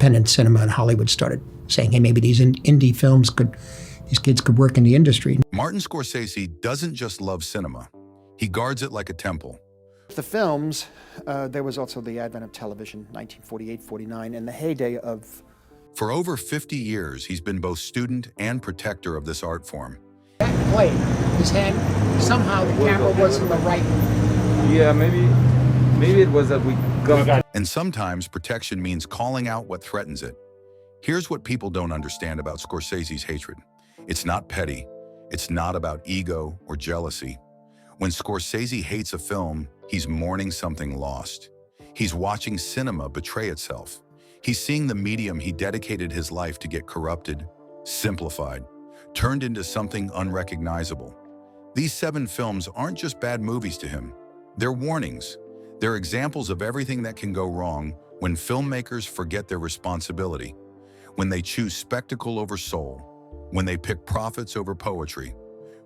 independent cinema in Hollywood started saying, hey, maybe these indie films these kids could work in the industry. Martin Scorsese doesn't just love cinema. He guards it like a temple. The films, there was also the advent of television, 1948, 49, and the heyday of... For over 50 years, he's been both student and protector of this art form. That played his head, somehow the camera wasn't the right. Yeah, maybe it was that we got... And sometimes protection means calling out what threatens it. Here's what people don't understand about Scorsese's hatred. It's not petty. It's not about ego or jealousy. When Scorsese hates a film, he's mourning something lost. He's watching cinema betray itself. He's seeing the medium he dedicated his life to get corrupted, simplified, turned into something unrecognizable. These 7 films aren't just bad movies to him. They're warnings. They're examples of everything that can go wrong when filmmakers forget their responsibility, when they choose spectacle over soul, when they pick profits over poetry,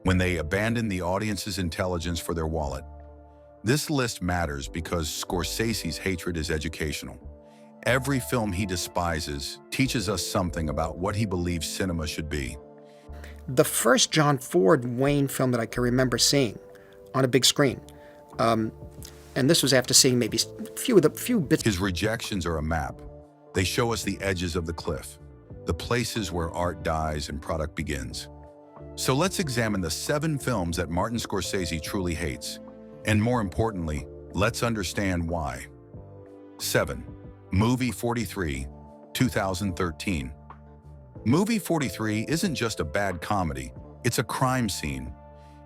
when they abandon the audience's intelligence for their wallet. This list matters because Scorsese's hatred is educational. Every film he despises teaches us something about what he believes cinema should be. The first John Ford Wayne film that I can remember seeing on a big screen, and this was after seeing maybe a few bits. His rejections are a map. They show us the edges of the cliff, the places where art dies and product begins. So let's examine the 7 films that Martin Scorsese truly hates. And more importantly, let's understand why. 7. Movie 43, 2013. Movie 43 isn't just a bad comedy, it's a crime scene.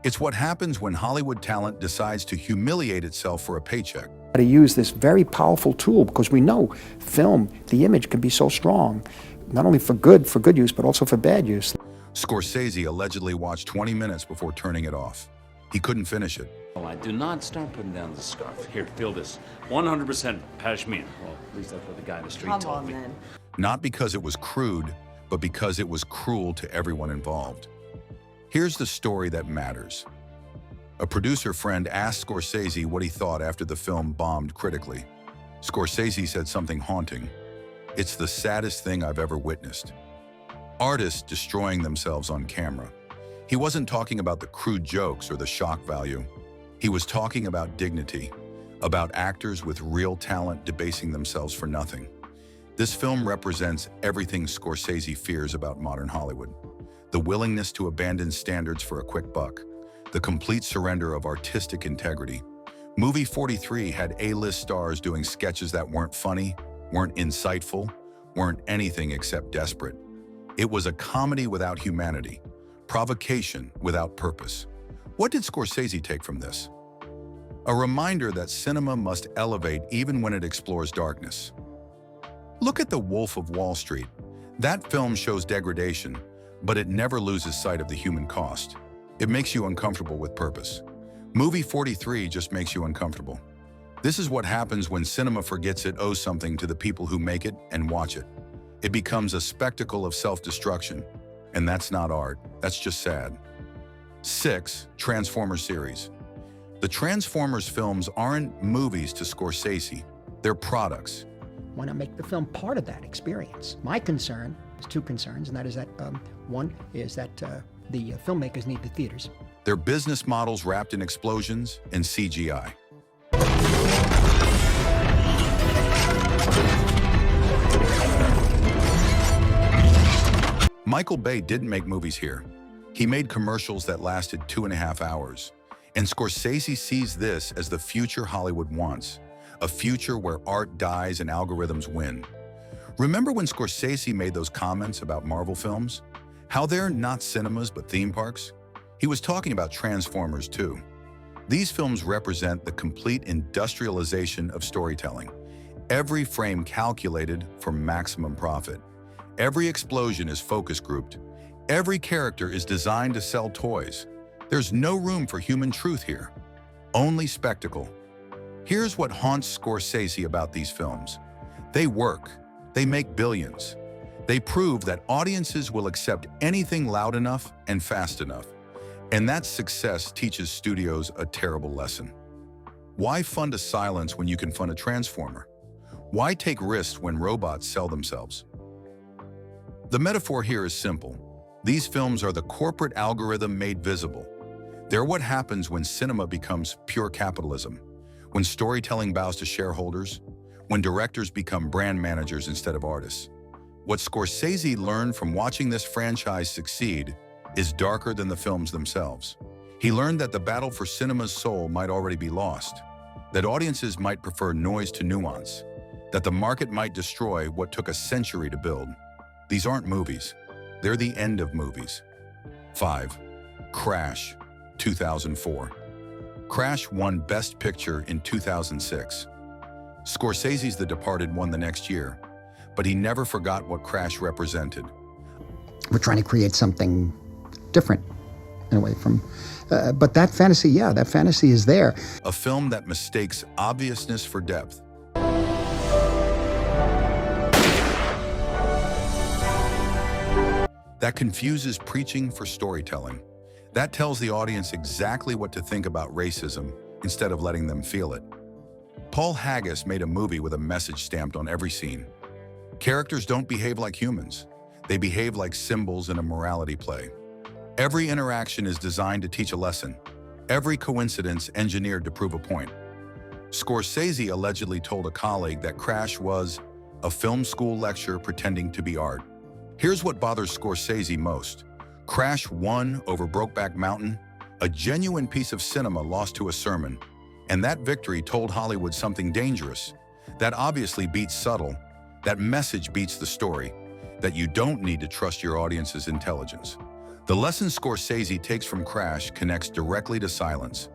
It's what happens when Hollywood talent decides to humiliate itself for a paycheck. To use this very powerful tool, because we know film, the image can be so strong, not only for good use, but also for bad use. Scorsese allegedly watched 20 minutes before turning it off. He couldn't finish it. Well, I do not start putting down the scarf. Here, feel this. 100% pashmina. Well, at least that's what the guy in the street told me. Then. Not because it was crude, but because it was cruel to everyone involved. Here's the story that matters. A producer friend asked Scorsese what he thought after the film bombed critically. Scorsese said something haunting. "It's the saddest thing I've ever witnessed." Artists destroying themselves on camera. He wasn't talking about the crude jokes or the shock value. He was talking about dignity, about actors with real talent debasing themselves for nothing. This film represents everything Scorsese fears about modern Hollywood. The willingness to abandon standards for a quick buck. The complete surrender of artistic integrity. Movie 43 had A-list stars doing sketches that weren't funny, weren't insightful, weren't anything except desperate. It was a comedy without humanity, provocation without purpose. What did Scorsese take from this? A reminder that cinema must elevate even when it explores darkness. Look at The Wolf of Wall Street. That film shows degradation, but it never loses sight of the human cost. It makes you uncomfortable with purpose. Movie 43 just makes you uncomfortable. This is what happens when cinema forgets it owes something to the people who make it and watch it. It becomes a spectacle of self-destruction, and that's not art, that's just sad. 6. Transformers series. The Transformers films aren't movies to Scorsese, they're products. Why not make the film part of that experience? My concern is 2 concerns, and that is that one is that the filmmakers need the theaters. They're business models wrapped in explosions and CGI. Michael Bay didn't make movies here. He made commercials that lasted 2.5 hours. And Scorsese sees this as the future Hollywood wants, a future where art dies and algorithms win. Remember when Scorsese made those comments about Marvel films? How they're not cinemas but theme parks? He was talking about Transformers too. These films represent the complete industrialization of storytelling. Every frame calculated for maximum profit. Every explosion is focus grouped. Every character is designed to sell toys. There's no room for human truth here, only spectacle. Here's what haunts Scorsese about these films. They work, they make billions. They prove that audiences will accept anything loud enough and fast enough. And that success teaches studios a terrible lesson. Why fund a silence when you can fund a transformer? Why take risks when robots sell themselves? The metaphor here is simple. These films are the corporate algorithm made visible. They're what happens when cinema becomes pure capitalism, when storytelling bows to shareholders, when directors become brand managers instead of artists. What Scorsese learned from watching this franchise succeed is darker than the films themselves. He learned that the battle for cinema's soul might already be lost, that audiences might prefer noise to nuance, that the market might destroy what took a century to build. These aren't movies. They're the end of movies. 5. Crash, 2004. Crash won Best Picture in 2006. Scorsese's The Departed won the next year, but he never forgot what Crash represented. We're trying to create something different in a way from, but that fantasy, yeah, that fantasy is there. A film that mistakes obviousness for depth. That confuses preaching for storytelling. That tells the audience exactly what to think about racism instead of letting them feel it. Paul Haggis made a movie with a message stamped on every scene. Characters don't behave like humans. They behave like symbols in a morality play. Every interaction is designed to teach a lesson. Every coincidence engineered to prove a point. Scorsese allegedly told a colleague that Crash was a film school lecture pretending to be art. Here's what bothers Scorsese most. Crash won over Brokeback Mountain, a genuine piece of cinema lost to a sermon. And that victory told Hollywood something dangerous. That obviously beats subtle. That message beats the story. That you don't need to trust your audience's intelligence. The lesson Scorsese takes from Crash connects directly to silence.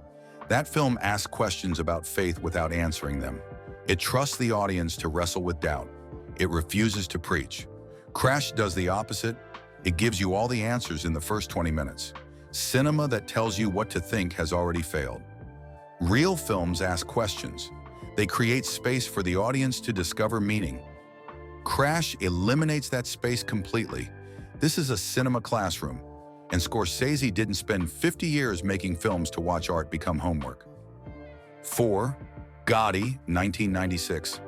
That film asks questions about faith without answering them. It trusts the audience to wrestle with doubt. It refuses to preach. Crash does the opposite. It gives you all the answers in the first 20 minutes. Cinema that tells you what to think has already failed. Real films ask questions. They create space for the audience to discover meaning. Crash eliminates that space completely. This is a cinema classroom, and Scorsese didn't spend 50 years making films to watch art become homework. 4. Gotti, 1996.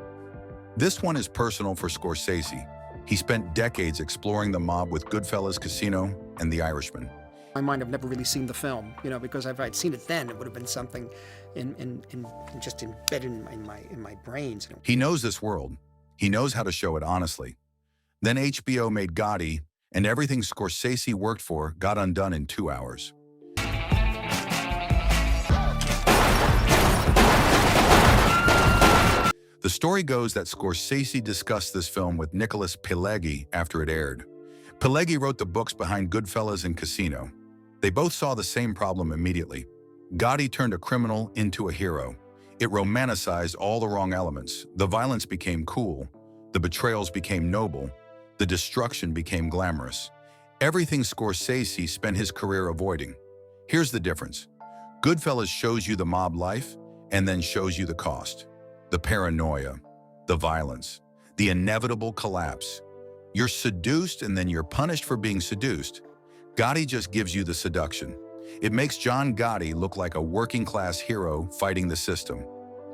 This one is personal for Scorsese. He spent decades exploring the mob with Goodfellas, Casino, and The Irishman. In my mind, I've never really seen the film, because if I'd seen it then, it would have been something just embedded in my brains. He knows this world. He knows how to show it honestly. Then HBO made Gotti, and everything Scorsese worked for got undone in 2 hours. The story goes that Scorsese discussed this film with Nicholas Pileggi after it aired. Pileggi wrote the books behind Goodfellas and Casino. They both saw the same problem immediately. Gotti turned a criminal into a hero. It romanticized all the wrong elements. The violence became cool. The betrayals became noble. The destruction became glamorous. Everything Scorsese spent his career avoiding. Here's the difference. Goodfellas shows you the mob life and then shows you the cost. The paranoia, the violence, the inevitable collapse. You're seduced and then you're punished for being seduced. Gotti just gives you the seduction. It makes John Gotti look like a working-class hero fighting the system.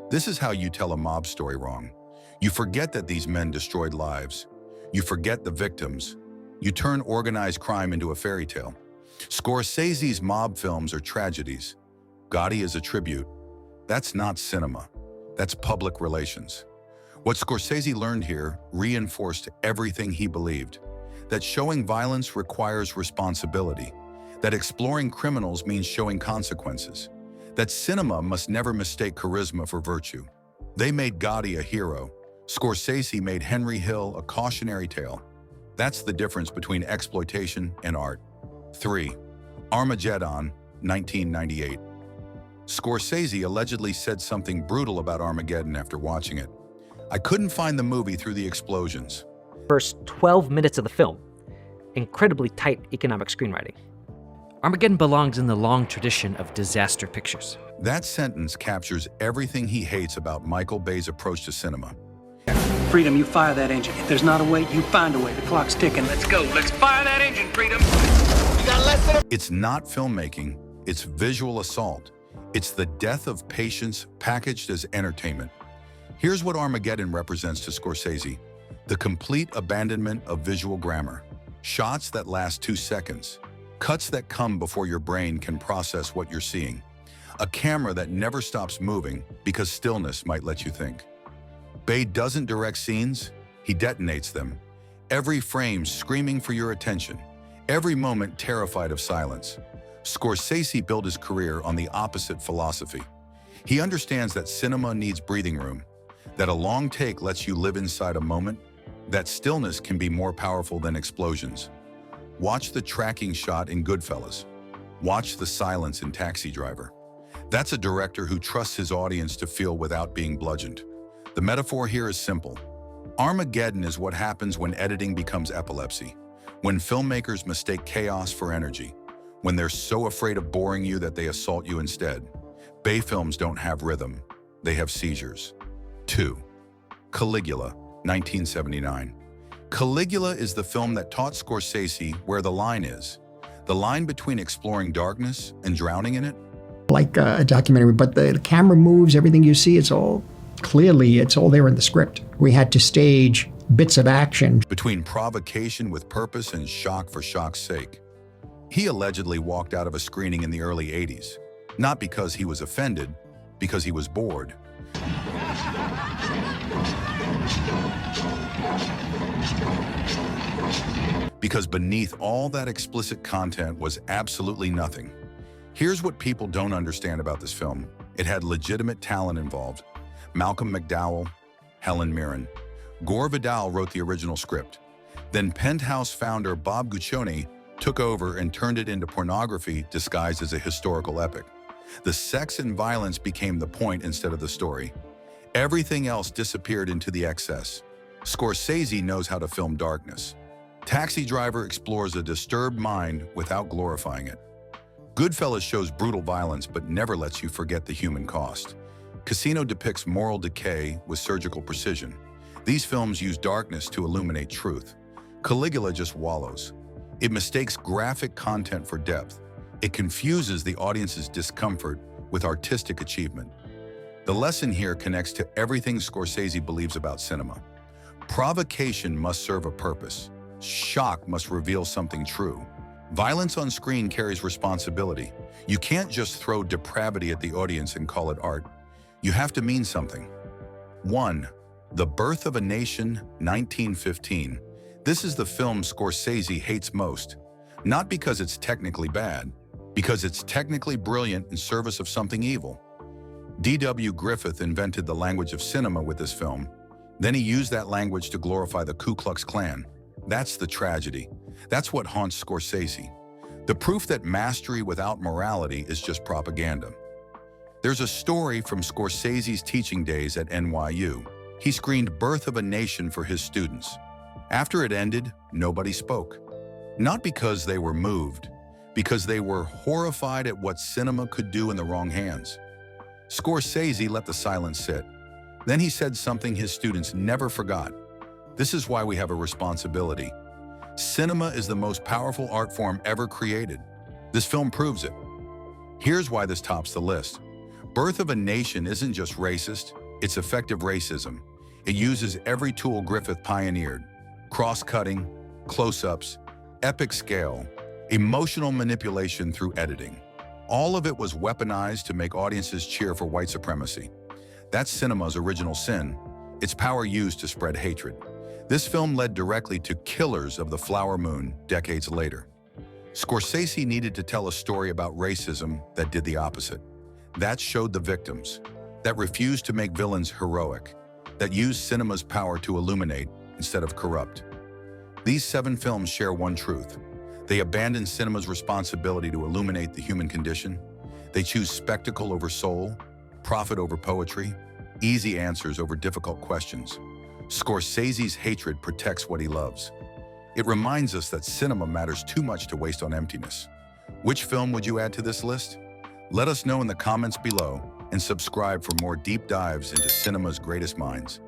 This is how you tell a mob story wrong. You forget that these men destroyed lives. You forget the victims. You turn organized crime into a fairy tale. Scorsese's mob films are tragedies. Gotti is a tribute. That's not cinema. That's public relations. What Scorsese learned here reinforced everything he believed. That showing violence requires responsibility. That exploring criminals means showing consequences. That cinema must never mistake charisma for virtue. They made Gotti a hero. Scorsese made Henry Hill a cautionary tale. That's the difference between exploitation and art. 3. Armageddon, 1998. Scorsese allegedly said something brutal about Armageddon after watching it. I couldn't find the movie through the explosions. First 12 minutes of the film, incredibly tight economic screenwriting. Armageddon belongs in the long tradition of disaster pictures. That sentence captures everything he hates about Michael Bay's approach to cinema. Freedom, you fire that engine. If there's not a way, you find a way. The clock's ticking. Let's go. Let's fire that engine, Freedom. You got less than It's not filmmaking, it's visual assault. It's the death of patience packaged as entertainment. Here's what Armageddon represents to Scorsese: the complete abandonment of visual grammar. Shots that last 2 seconds. Cuts that come before your brain can process what you're seeing. A camera that never stops moving because stillness might let you think. Bay doesn't direct scenes, he detonates them. Every frame screaming for your attention. Every moment terrified of silence. Scorsese built his career on the opposite philosophy. He understands that cinema needs breathing room, that a long take lets you live inside a moment, that stillness can be more powerful than explosions. Watch the tracking shot in Goodfellas. Watch the silence in Taxi Driver. That's a director who trusts his audience to feel without being bludgeoned. The metaphor here is simple. Armageddon is what happens when editing becomes epilepsy, when filmmakers mistake chaos for energy, when they're so afraid of boring you that they assault you instead. Bay films don't have rhythm, they have seizures. 2. Caligula, 1979. Caligula is the film that taught Scorsese where the line is. The line between exploring darkness and drowning in it. Like a documentary, but the camera moves, everything you see, it's all there in the script. We had to stage bits of action. Between provocation with purpose and shock for shock's sake. He allegedly walked out of a screening in the early 80s, not because he was offended, because he was bored. Because beneath all that explicit content was absolutely nothing. Here's what people don't understand about this film. It had legitimate talent involved. Malcolm McDowell, Helen Mirren. Gore Vidal wrote the original script. Then Penthouse founder Bob Guccione took over and turned it into pornography disguised as a historical epic. The sex and violence became the point instead of the story. Everything else disappeared into the excess. Scorsese knows how to film darkness. Taxi Driver explores a disturbed mind without glorifying it. Goodfellas shows brutal violence but never lets you forget the human cost. Casino depicts moral decay with surgical precision. These films use darkness to illuminate truth. Caligula just wallows. It mistakes graphic content for depth. It confuses the audience's discomfort with artistic achievement. The lesson here connects to everything Scorsese believes about cinema. Provocation must serve a purpose. Shock must reveal something true. Violence on screen carries responsibility. You can't just throw depravity at the audience and call it art. You have to mean something. 1. The Birth of a Nation, 1915. This is the film Scorsese hates most. Not because it's technically bad, because it's technically brilliant in service of something evil. D.W. Griffith invented the language of cinema with this film. Then he used that language to glorify the Ku Klux Klan. That's the tragedy. That's what haunts Scorsese. The proof that mastery without morality is just propaganda. There's a story from Scorsese's teaching days at NYU. He screened Birth of a Nation for his students. After it ended, nobody spoke. Not because they were moved, because they were horrified at what cinema could do in the wrong hands. Scorsese let the silence sit. Then he said something his students never forgot. This is why we have a responsibility. Cinema is the most powerful art form ever created. This film proves it. Here's why this tops the list. Birth of a Nation isn't just racist, it's effective racism. It uses every tool Griffith pioneered. Cross-cutting, close-ups, epic scale, emotional manipulation through editing. All of it was weaponized to make audiences cheer for white supremacy. That's cinema's original sin, its power used to spread hatred. This film led directly to Killers of the Flower Moon decades later. Scorsese needed to tell a story about racism that did the opposite. That showed the victims, that refused to make villains heroic, that used cinema's power to illuminate instead of corrupt. These 7 films share one truth. They abandon cinema's responsibility to illuminate the human condition. They choose spectacle over soul, profit over poetry, easy answers over difficult questions. Scorsese's hatred protects what he loves. It reminds us that cinema matters too much to waste on emptiness. Which film would you add to this list? Let us know in the comments below and subscribe for more deep dives into cinema's greatest minds.